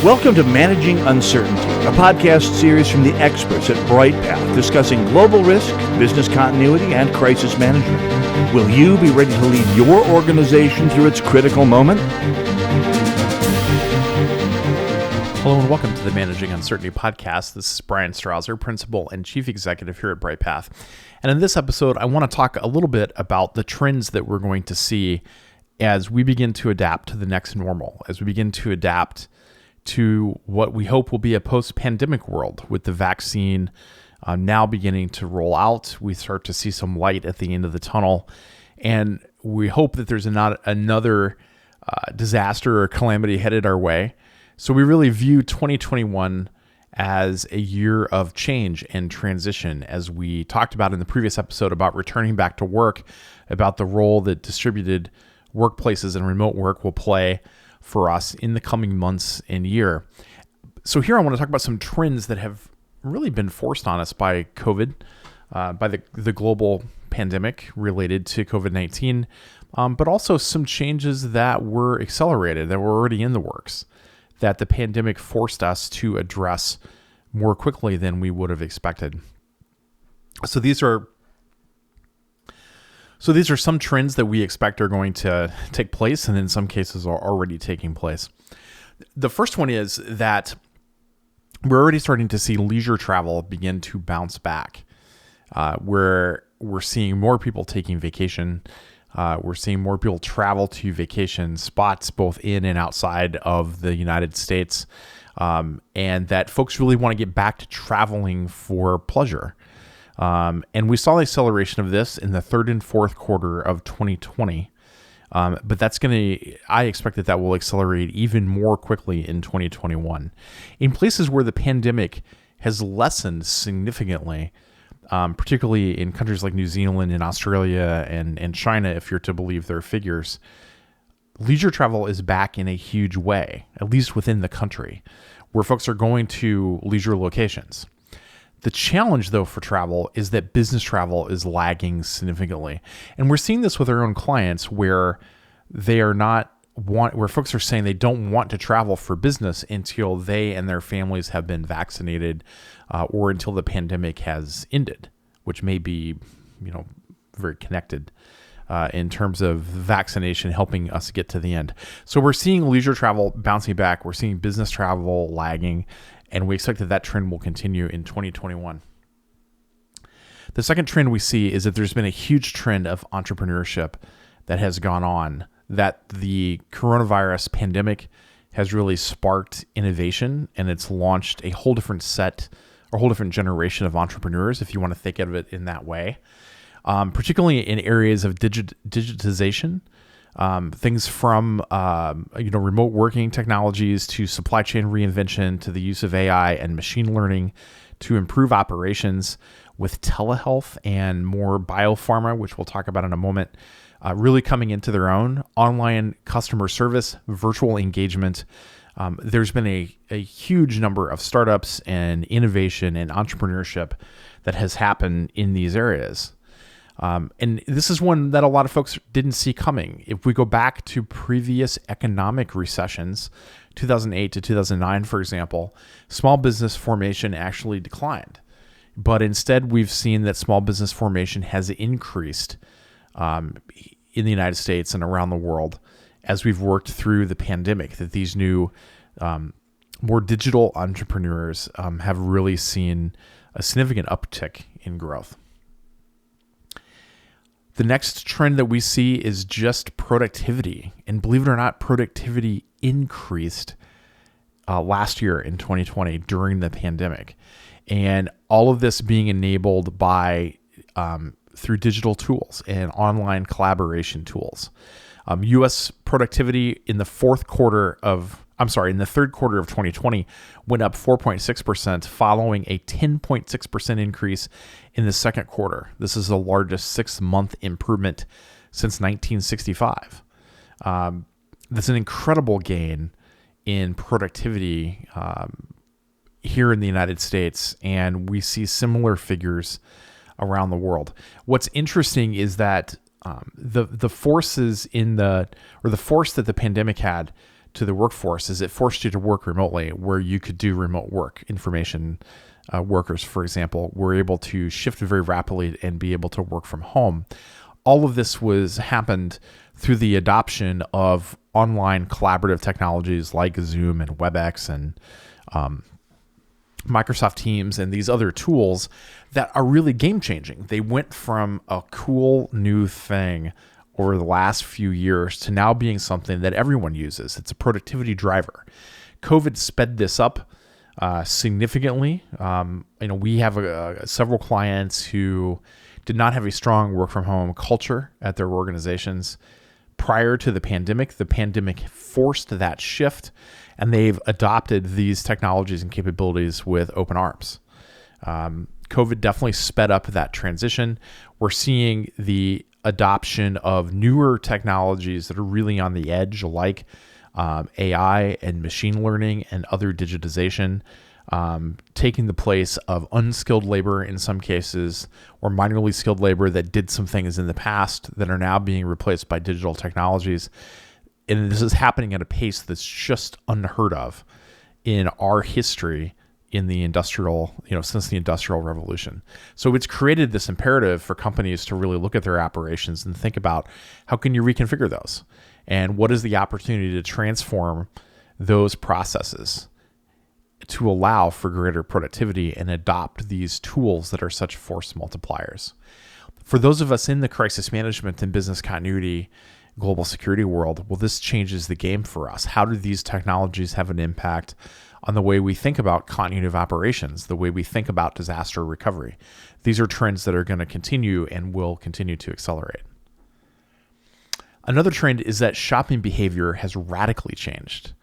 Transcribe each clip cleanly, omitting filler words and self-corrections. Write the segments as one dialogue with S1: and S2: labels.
S1: Welcome to Managing Uncertainty, a podcast series from the experts at Bryghtpath discussing global risk, business continuity, and crisis management. Will you be ready to lead your organization through its critical moment?
S2: Hello and welcome to the Managing Uncertainty podcast. This is Bryan, Strawser, Principal and Chief Executive here at Bryghtpath. And in this episode, I want to talk a little bit about the trends that we're going to see as we begin to adapt to the next normal, as we begin to adapt to what we hope will be a post-pandemic world with the vaccine now beginning to roll out. We start to see some light at the end of the tunnel, and we hope that there's not another disaster or calamity headed our way. So we really view 2021 as a year of change and transition, as we talked about in the previous episode about returning back to work, about the role that distributed workplaces and remote work will play for us in the coming months and year. So here I want to talk about some trends that have really been forced on us by COVID, by the global pandemic related to COVID-19, but also some changes that were accelerated, that were already in the works, that the pandemic forced us to address more quickly than we would have expected. So these are some trends that we expect are going to take place, and in some cases are already taking place. The first one is that we're already starting to see leisure travel begin to bounce back. We're seeing more people taking vacation. We're seeing more people travel to vacation spots both in and outside of the United States, and that folks really want to get back to traveling for pleasure. And we saw the acceleration of this in the third and fourth quarter of 2020. But I expect that will accelerate even more quickly in 2021. In places where the pandemic has lessened significantly, particularly in countries like New Zealand and Australia and China, if you're to believe their figures, leisure travel is back in a huge way, at least within the country, where folks are going to leisure locations. The challenge, though, for travel is that business travel is lagging significantly. And we're seeing this with our own clients where where folks are saying they don't want to travel for business until they and their families have been vaccinated or until the pandemic has ended, which may be, very connected in terms of vaccination helping us get to the end. So we're seeing leisure travel bouncing back. We're seeing business travel lagging. And we expect that trend will continue in 2021. The second trend we see is that there's been a huge trend of entrepreneurship that has gone on, that the coronavirus pandemic has really sparked innovation, and it's launched a whole different generation of entrepreneurs, if you want to think of it in that way, particularly in areas of digitization. Things from remote working technologies to supply chain reinvention to the use of AI and machine learning to improve operations with telehealth and more biopharma, which we'll talk about in a moment, really coming into their own. Online customer service, virtual engagement. There's been a huge number of startups and innovation and entrepreneurship that has happened in these areas. And this is one that a lot of folks didn't see coming. If we go back to previous economic recessions, 2008 to 2009, for example, small business formation actually declined. But instead, we've seen that small business formation has increased in the United States and around the world as we've worked through the pandemic, that these new, more digital entrepreneurs have really seen a significant uptick in growth. The next trend that we see is just productivity. And believe it or not, productivity increased last year in 2020 during the pandemic. And all of this being enabled by through digital tools and online collaboration tools. U.S. productivity in the third quarter of 2020 went up 4.6%, following a 10.6% increase in the second quarter. This is the largest 6-month improvement since 1965. That's an incredible gain in productivity here in the United States, and we see similar figures around the world. What's interesting is that the force that the pandemic had to the workforce is it forced you to work remotely, where you could do remote work. Information workers, for example, were able to shift very rapidly and be able to work from home. All of this happened through the adoption of online collaborative technologies like Zoom and WebEx and Microsoft Teams and these other tools that are really game changing. They went from a cool new thing over the last few years to now being something that everyone uses. It's a productivity driver. COVID sped this up significantly. We have several clients who did not have a strong work from home culture at their organizations prior to the pandemic. The pandemic forced that shift, and they've adopted these technologies and capabilities with open arms. COVID definitely sped up that transition. We're seeing the adoption of newer technologies that are really on the edge, like AI and machine learning and other digitization, taking the place of unskilled labor in some cases, or minorly skilled labor that did some things in the past that are now being replaced by digital technologies. And this is happening at a pace that's just unheard of in our history in the industrial, since the Industrial Revolution. So it's created this imperative for companies to really look at their operations and think about how can you reconfigure those, and what is the opportunity to transform those processes to allow for greater productivity and adopt these tools that are such force multipliers. For those of us in the crisis management and business continuity global security world, well, this changes the game for us. How do these technologies have an impact on the way we think about continuity of operations, the way we think about disaster recovery? These are trends that are going to continue and will continue to accelerate. Another trend is that shopping behavior has radically changed.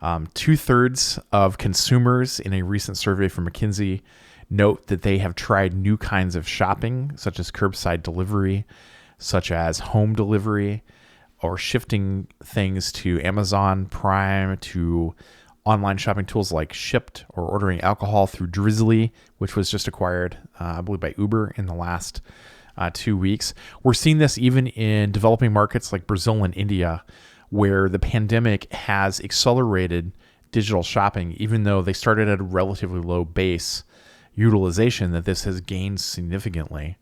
S2: 2/3 of consumers in a recent survey from McKinsey note that they have tried new kinds of shopping, such as curbside delivery, such as home delivery, or shifting things to Amazon Prime, to online shopping tools like Shipt, or ordering alcohol through Drizzly, which was just acquired, I believe, by Uber in the last 2 weeks. We're seeing this even in developing markets like Brazil and India, where the pandemic has accelerated digital shopping, even though they started at a relatively low base utilization, that this has gained significantly.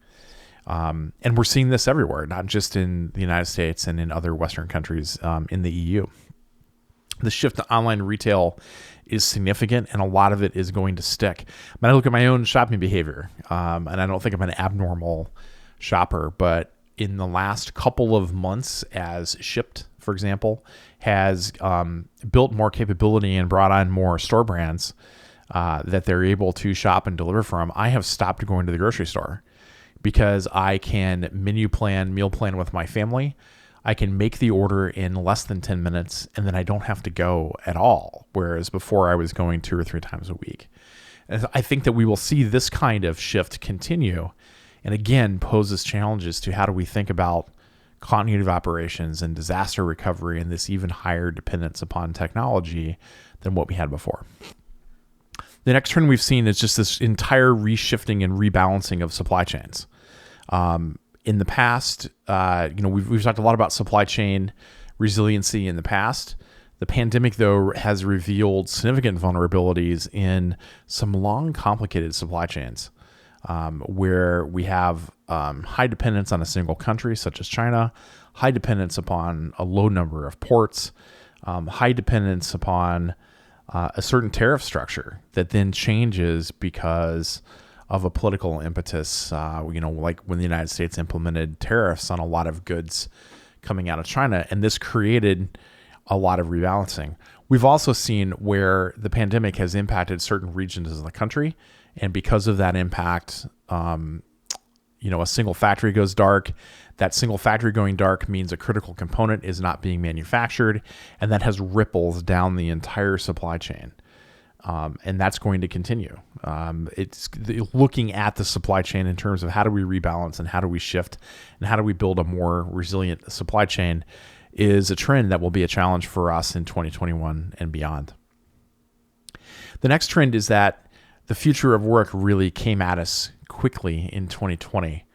S2: And we're seeing this everywhere, not just in the United States and in other Western countries in the EU. The shift to online retail is significant, and a lot of it is going to stick. When I look at my own shopping behavior, and I don't think I'm an abnormal shopper, but in the last couple of months, as Shipt, for example, has built more capability and brought on more store brands that they're able to shop and deliver from, I have stopped going to the grocery store because I can meal plan with my family. I can make the order in less than 10 minutes, and then I don't have to go at all, whereas before I was going 2 or 3 times a week. And I think that we will see this kind of shift continue, and again poses challenges to how do we think about continuity of operations and disaster recovery, and this even higher dependence upon technology than what we had before. The next trend we've seen is just this entire reshifting and rebalancing of supply chains. In the past, we've talked a lot about supply chain resiliency in the past. The pandemic, though, has revealed significant vulnerabilities in some long, complicated supply chains, where we have high dependence on a single country, such as China, high dependence upon a low number of ports, high dependence upon a certain tariff structure that then changes because of a political impetus, like when the United States implemented tariffs on a lot of goods coming out of China, and this created a lot of rebalancing. We've also seen where the pandemic has impacted certain regions of the country, and because of that impact, a single factory goes dark. That single factory going dark means a critical component is not being manufactured, and that has ripples down the entire supply chain. And that's going to continue. It's looking at the supply chain in terms of how do we rebalance and how do we shift and how do we build a more resilient supply chain is a trend that will be a challenge for us in 2021 and beyond. The next trend is that the future of work really came at us quickly in 2020,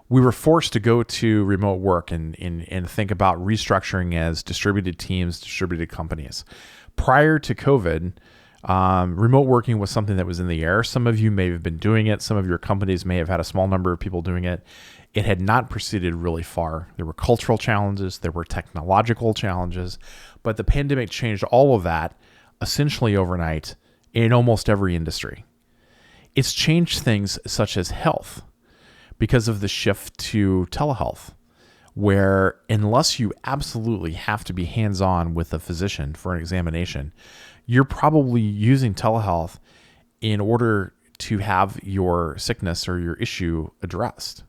S2: we were forced to go to remote work and think about restructuring as distributed teams, distributed companies. Prior to COVID, remote working was something that was in the air. Some of you may have been doing it. Some of your companies may have had a small number of people doing it. It had not proceeded really far. There were cultural challenges. There were technological challenges. But the pandemic changed all of that essentially overnight in almost every industry. It's changed things such as health because of the shift to telehealth, where unless you absolutely have to be hands-on with a physician for an examination, you're probably using telehealth in order to have your sickness or your issue addressed.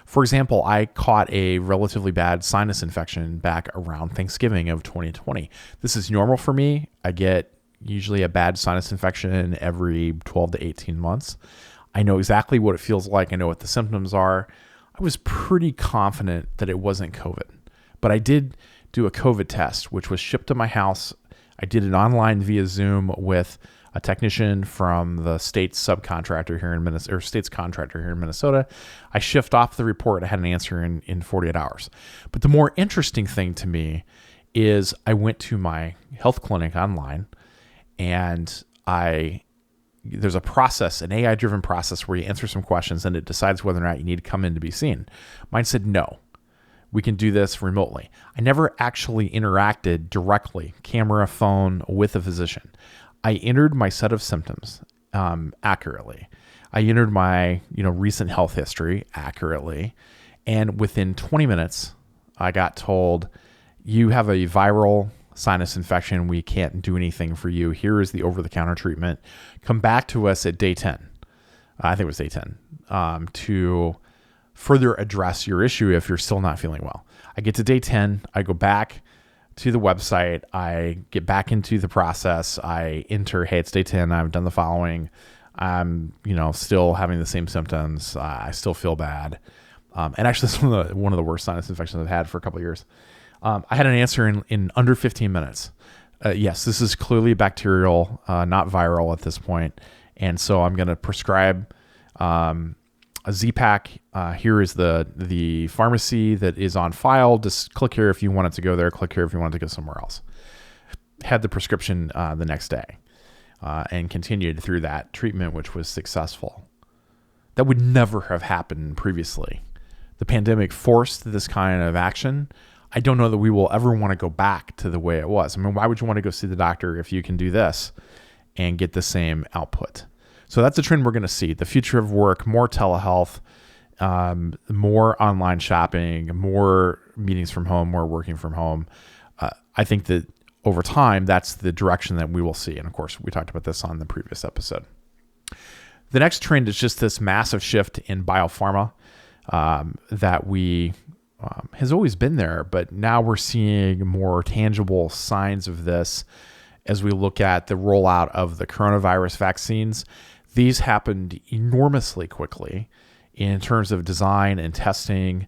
S2: For example, I caught a relatively bad sinus infection back around Thanksgiving of 2020. This is normal for me. I get usually a bad sinus infection every 12 to 18 months. I know exactly what it feels like. I know what the symptoms are. I was pretty confident that it wasn't COVID, but I did do a COVID test, which was shipped to my house. I did it online via Zoom with a technician from the state's subcontractor here in Minnesota, or state's contractor here in Minnesota. I shipped off the report. I had an answer in 48 hours. But the more interesting thing to me is I went to my health clinic online, and there's a process, an AI-driven process where you answer some questions and it decides whether or not you need to come in to be seen. Mine said, no, we can do this remotely. I never actually interacted directly, camera, phone, with a physician. I entered my set of symptoms accurately. I entered my recent health history accurately. And within 20 minutes, I got told, you have a viral sinus infection. We can't do anything for you. Here is the over-the-counter treatment. Come back to us at day 10. I think it was day 10 to further address your issue if you're still not feeling well. I get to day 10. I go back to the website. I get back into the process. I enter, hey, it's day 10. I've done the following. I'm, still having the same symptoms. I still feel bad. And actually, this is one of the worst sinus infections I've had for a couple of years. I had an answer in under 15 minutes. Yes, this is clearly bacterial, not viral at this point. And so I'm going to prescribe a Z-Pack. Here is the pharmacy that is on file. Just click here if you wanted to go there. Click here if you wanted to go somewhere else. Had the prescription the next day and continued through that treatment, which was successful. That would never have happened previously. The pandemic forced this kind of action. I don't know that we will ever want to go back to the way it was. I mean, why would you want to go see the doctor if you can do this and get the same output? So that's a trend we're going to see. The future of work, more telehealth, more online shopping, more meetings from home, more working from home. I think that over time, that's the direction that we will see. And of course, we talked about this on the previous episode. The next trend is just this massive shift in biopharma that has always been there, but now we're seeing more tangible signs of this as we look at the rollout of the coronavirus vaccines. These happened enormously quickly in terms of design and testing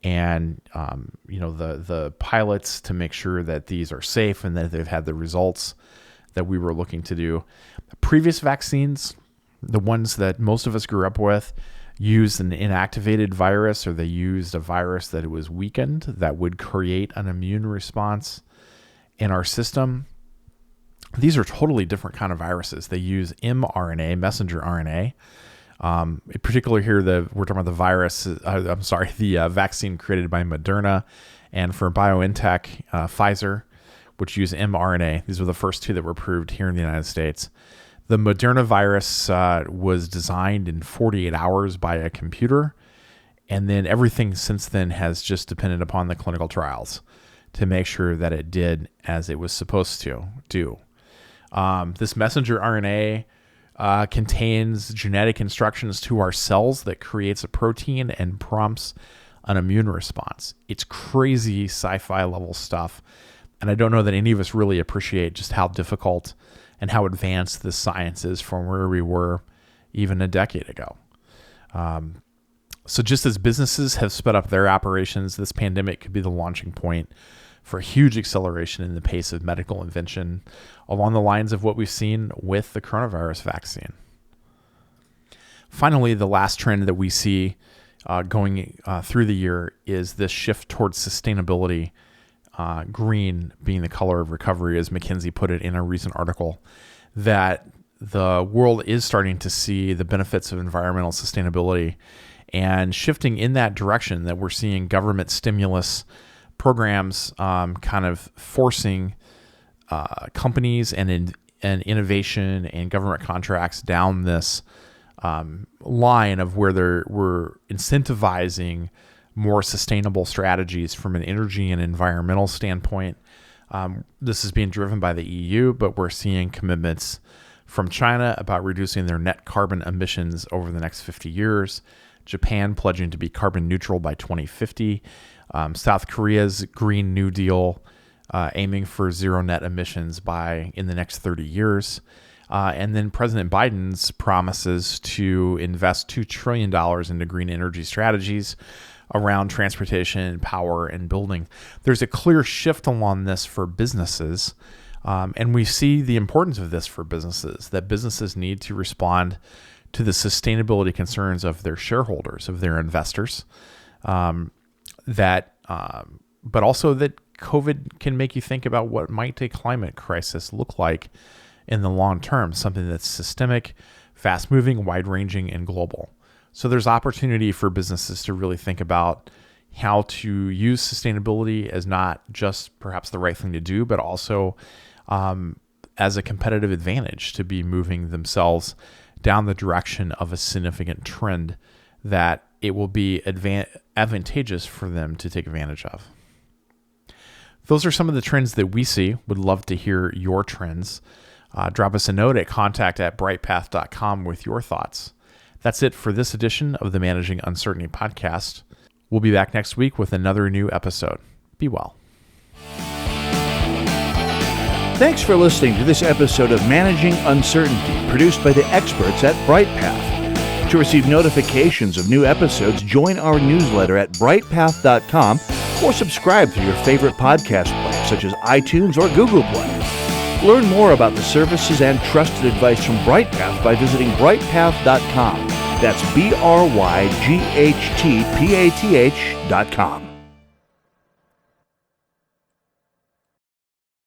S2: and the pilots to make sure that these are safe and that they've had the results that we were looking to do. Previous vaccines, the ones that most of us grew up with, used an inactivated virus, or they used a virus that was weakened that would create an immune response in our system. These are totally different kind of viruses. They use mRNA, messenger RNA. Particularly here, we're talking about the virus. The vaccine created by Moderna, and for BioNTech, Pfizer, which use mRNA. These were the first two that were approved here in the United States. The Moderna virus was designed in 48 hours by a computer, and then everything since then has just depended upon the clinical trials to make sure that it did as it was supposed to do. This messenger RNA contains genetic instructions to our cells that creates a protein and prompts an immune response. It's crazy sci-fi level stuff, and I don't know that any of us really appreciate just how difficult and how advanced the science is from where we were even a decade ago. So just as businesses have sped up their operations, this pandemic could be the launching point for a huge acceleration in the pace of medical invention along the lines of what we've seen with the coronavirus vaccine. Finally, the last trend that we see going through the year is this shift towards sustainability, green being the color of recovery, as McKinsey put it in a recent article, that the world is starting to see the benefits of environmental sustainability and shifting in that direction, that we're seeing government stimulus programs kind of forcing companies and innovation and government contracts down this line of where we're incentivizing more sustainable strategies from an energy and environmental standpoint. This is being driven by the EU, but we're seeing commitments from China about reducing their net carbon emissions over the next 50 years. Japan pledging to be carbon neutral by 2050. South Korea's Green New Deal aiming for zero net emissions in the next 30 years. And then President Biden's promises to invest $2 trillion into green energy strategies around transportation, power, and building. There's a clear shift along this for businesses. And we see the importance of this for businesses, that businesses need to respond to the sustainability concerns of their shareholders, of their investors, but also that COVID can make you think about what might a climate crisis look like in the long term, something that's systemic, fast-moving, wide-ranging, and global. So there's opportunity for businesses to really think about how to use sustainability as not just perhaps the right thing to do, but also as a competitive advantage to be moving themselves down the direction of a significant trend that it will be advantageous for them to take advantage of. Those are some of the trends that we see. Would love to hear your trends. Drop us a note at contact@bryghtpath.com with your thoughts. That's it for this edition of the Managing Uncertainty podcast. We'll be back next week with another new episode. Be well.
S1: Thanks for listening to this episode of Managing Uncertainty, produced by the experts at Bryghtpath. To receive notifications of new episodes, join our newsletter at bryghtpath.com or subscribe through your favorite podcast player, such as iTunes or Google Play. Learn more about the services and trusted advice from Bryghtpath by visiting bryghtpath.com. That's BRYGHTPATH.com.